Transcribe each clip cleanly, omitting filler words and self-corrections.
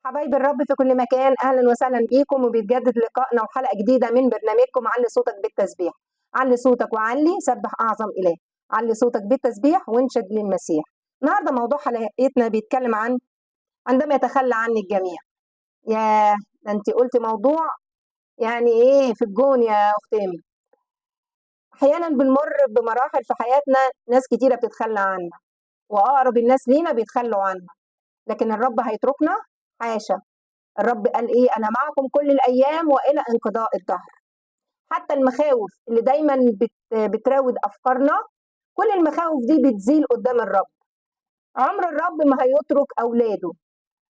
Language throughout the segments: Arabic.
حبايب الرب في كل مكان، اهلا وسهلا بيكم وبيتجدد لقائنا وحلقه جديده من برنامجكم علي صوتك بالتسبيح. علي صوتك وعلي سبح اعظم اله. علي صوتك بالتسبيح وانشد للمسيح. النهارده موضوع حلقتنا بيتكلم عن عندما يتخلى عني الجميع. يا ده انت قلتي موضوع يعني ايه في الجون يا اخت ايمي. احيانا بنمر بمراحل في حياتنا ناس كتيره بتتخلى عنا، واقرب الناس لينا بيتخلوا عنا، لكن الرب هيتركنا؟ حاشا. الرب قال ايه؟ انا معكم كل الايام والى انقضاء الدهر. حتى المخاوف اللي دايما بتراود افكارنا، كل المخاوف دي بتزيل قدام الرب. عمر الرب ما هيترك اولاده،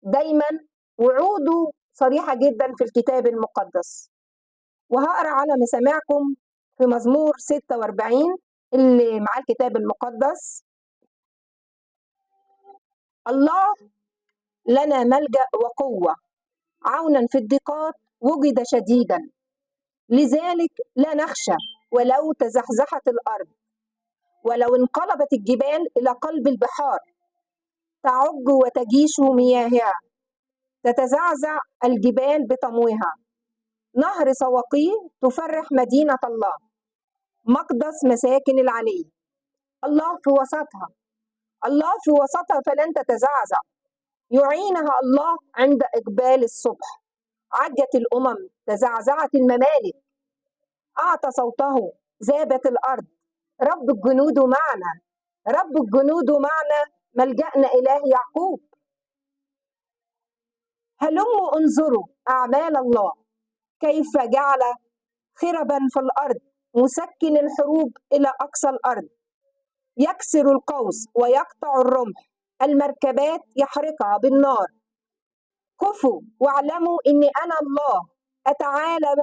دايما وعوده صريحة جدا في الكتاب المقدس. وهقرا على مسامعكم في مزمور 46 اللي مع الكتاب المقدس. الله لنا ملجأ وقوة، عونا في الضيقات وجد شديدا، لذلك لا نخشى ولو تزحزحت الأرض، ولو انقلبت الجبال إلى قلب البحار، تعج وتجيش مياهها، تتزعزع الجبال بطموها. نهر سواقيه تفرح مدينة الله، مقدس مساكن العلي. الله في وسطها، الله في وسطها فلن تتزعزع. يعينها الله عند إقبال الصبح. عجت الأمم، تزعزعت الممالك، أعطى صوته، ذابت الأرض. رب الجنود معنا، رب الجنود معنا، ملجأنا إله يعقوب. هلموا انظروا أعمال الله، كيف جعل خربا في الأرض، مسكن الحروب إلى أقصى الأرض. يكسر القوس ويقطع الرمح، المركبات يحرقها بالنار. كفوا واعلموا إني أنا الله، أتعالى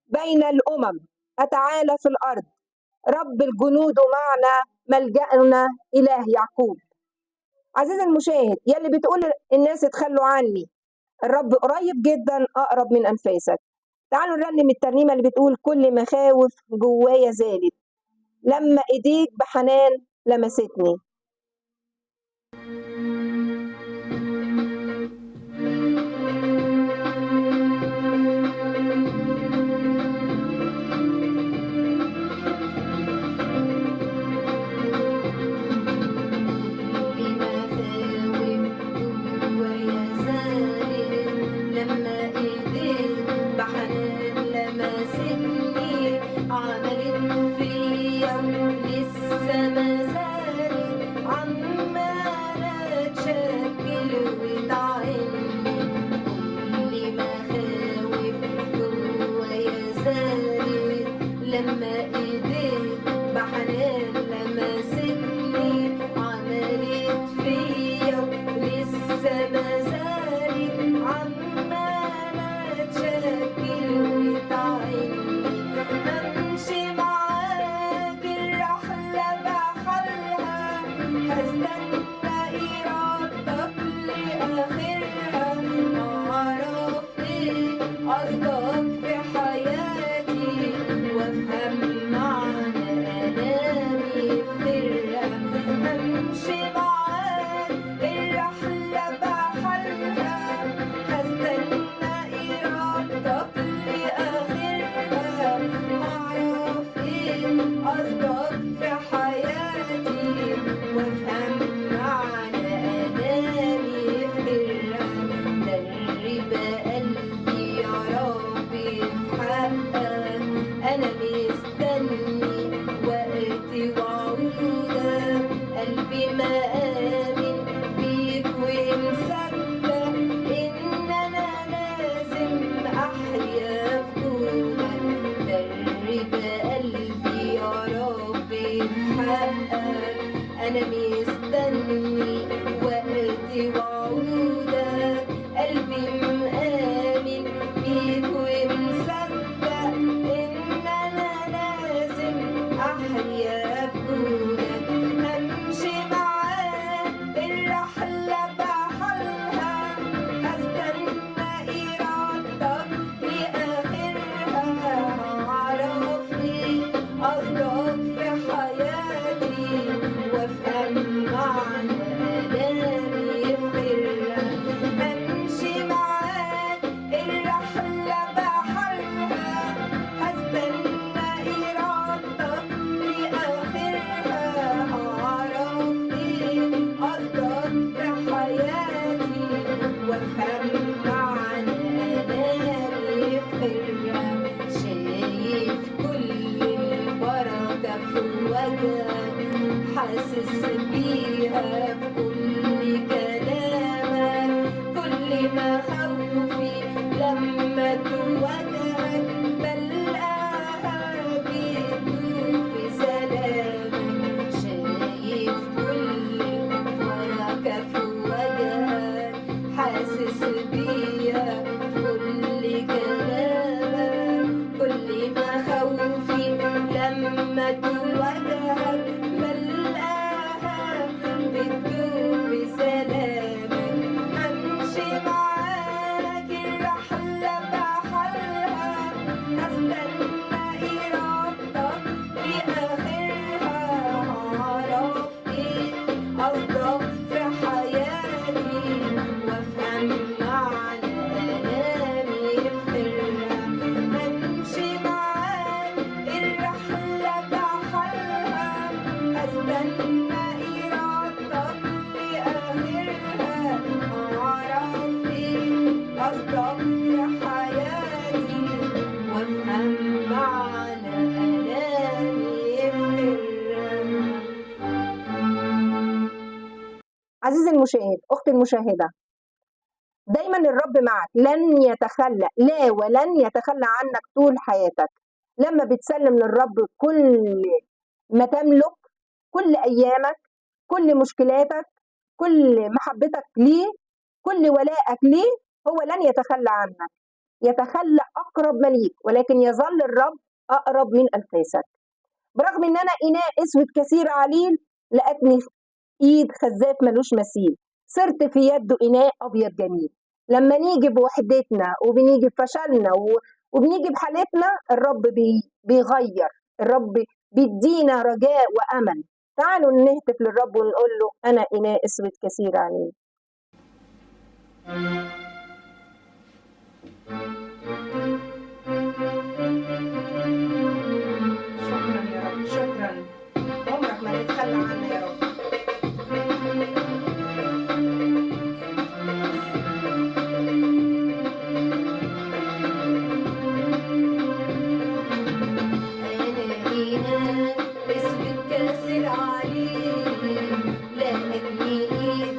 بين الأمم، أتعالى في الأرض. رب الجنود معنا، ملجأنا إله يعقوب. عزيزي المشاهد، يلي بتقول الناس اتخلوا عني، الرب قريب جدا، أقرب من أنفاسك. تعالوا نرنم الترنيمة اللي بتقول كل مخاوف جوايا زالت لما إيديك بحنان لمستني. وافهم معنى آلامي في حاسس بيها في كل كلامك، كل ما خوفي لما تواجهك بلقاها بتدوب في سلامك، شايف كل البركة في وجهك، حاسس بيها في كل كلامك، كل ما خوفي لما تواجهك بلقاها بتدوب في سلامك، همشي معاك الرحلة بحالها، هستنى إرادتك لآخرها، هعرف إيه قصدك في حياتي وأفهم معنى ألامي في خيرها، همشي معاك الرحلة بحالها، هستنى إرادتك لآخرها، هعرف إيه قصدك في حياتي وأفهم معنى ألامي في خيرها. عزيزي المشاهد، أختي المشاهدة، دايما الرب معك، لن يتخلى، لا ولن يتخلى عنك طول حياتك، لما بتسلم للرب كل ما تملك، كل أيامك، كل مشكلاتك، كل محبتك ليه، كل ولائك ليه، هو لن يتخلى عنك، يتخلى أقرب ما ليك، ولكن يظل الرب أقرب من أنفاسك. برغم إن أنا إناء أسود كثير عليل، لقتني إيد خزاف ملوش مثيل، صرت في يده إناء أبيض جميل. لما نيجي بوحدتنا وبنيجي بفشلنا وبنيجي بحالتنا، الرب بيغير، الرب بيدينا رجاء وأمل. تعالوا نهتف للرب ونقول له أنا إناء أسود كثير عليه. شكرا يا رب، شكرا، عمرك ما تتخلى عنا يا رب. اسود كاسر عليه، لقتني ايد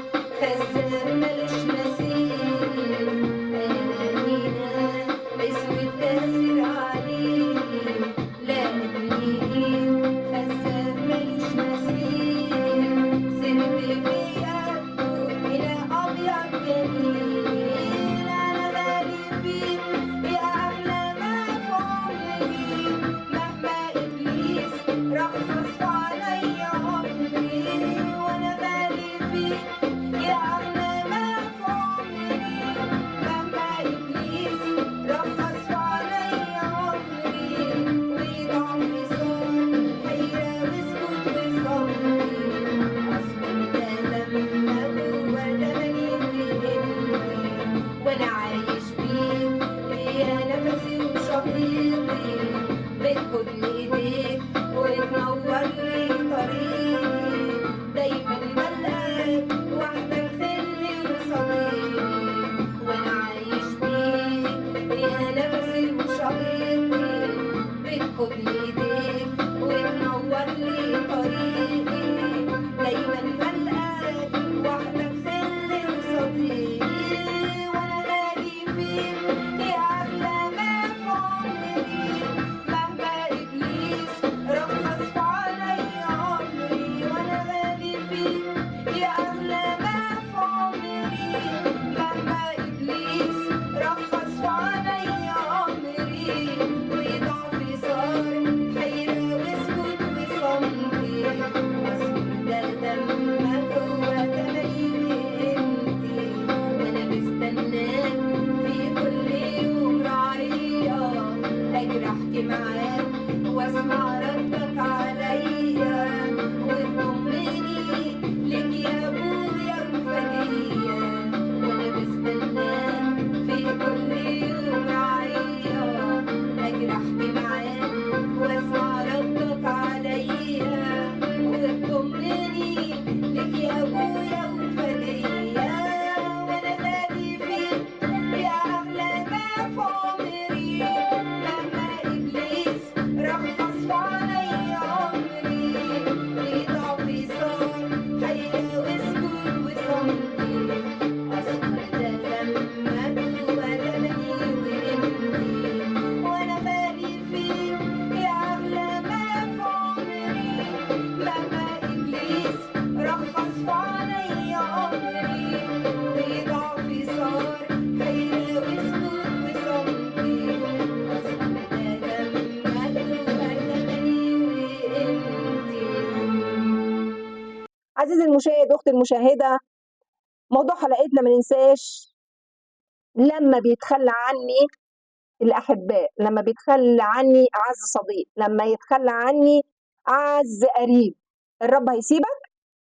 عزيزي المشاهد، أختي المشاهدة، موضوع حلقتنا ما ننساش لما بيتخلى عني الأحباء، لما بيتخلى عني أعز صديق، لما يتخلى عني أعز قريب، الرب هيسيبك؟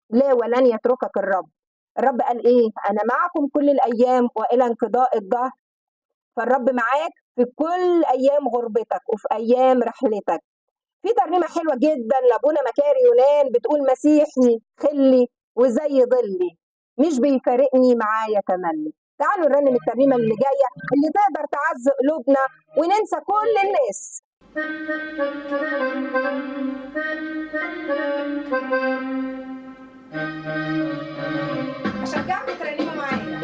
لا، ولن يتركك الرب. الرب قال إيه؟ أنا معكم كل الأيام وإلى انقضاء الدهر. فالرب معاك في كل أيام غربتك وفي أيام رحلتك. في ترنيمة حلوة جدا لأبونا مكاري يونان بتقول: مسيحي خلي وزي ظلي، مش بيفارقني معايا تملي. تعالوا نرنم الترنيمة اللي جاية اللي تقدر تعز قلوبنا وننسى كل الناس. أشجعكم ترنموا معايا.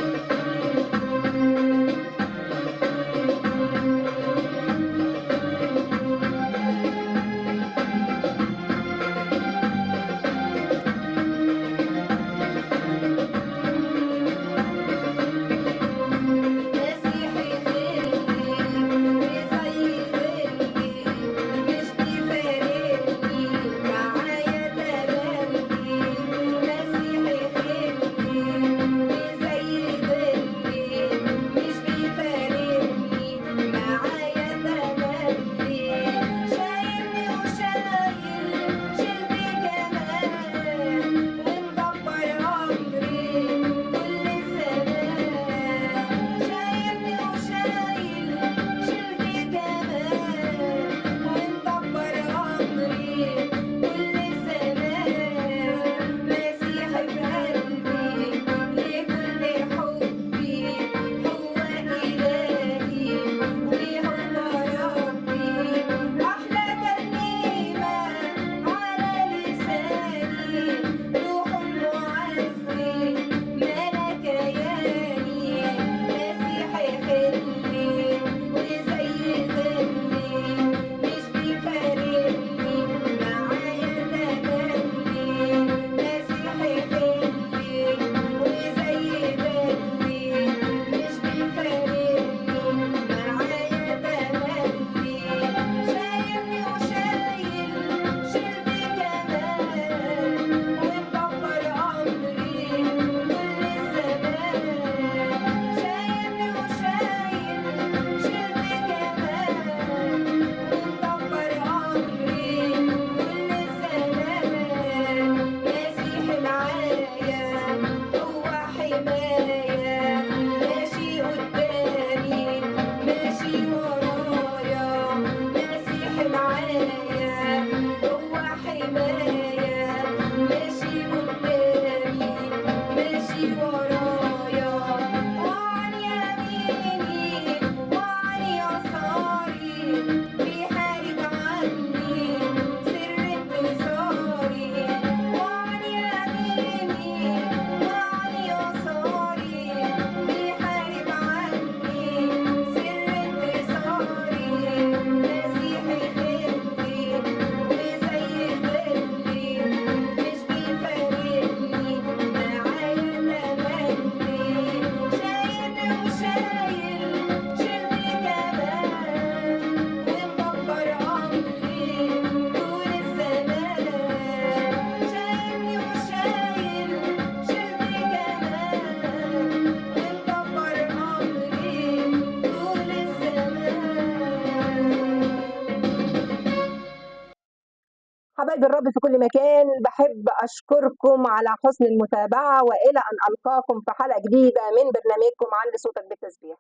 حبايب الرب في كل مكان، بحب أشكركم على حسن المتابعة، وإلى أن ألقاكم في حلقة جديدة من برنامجكم علي صوتك بالتسبيح.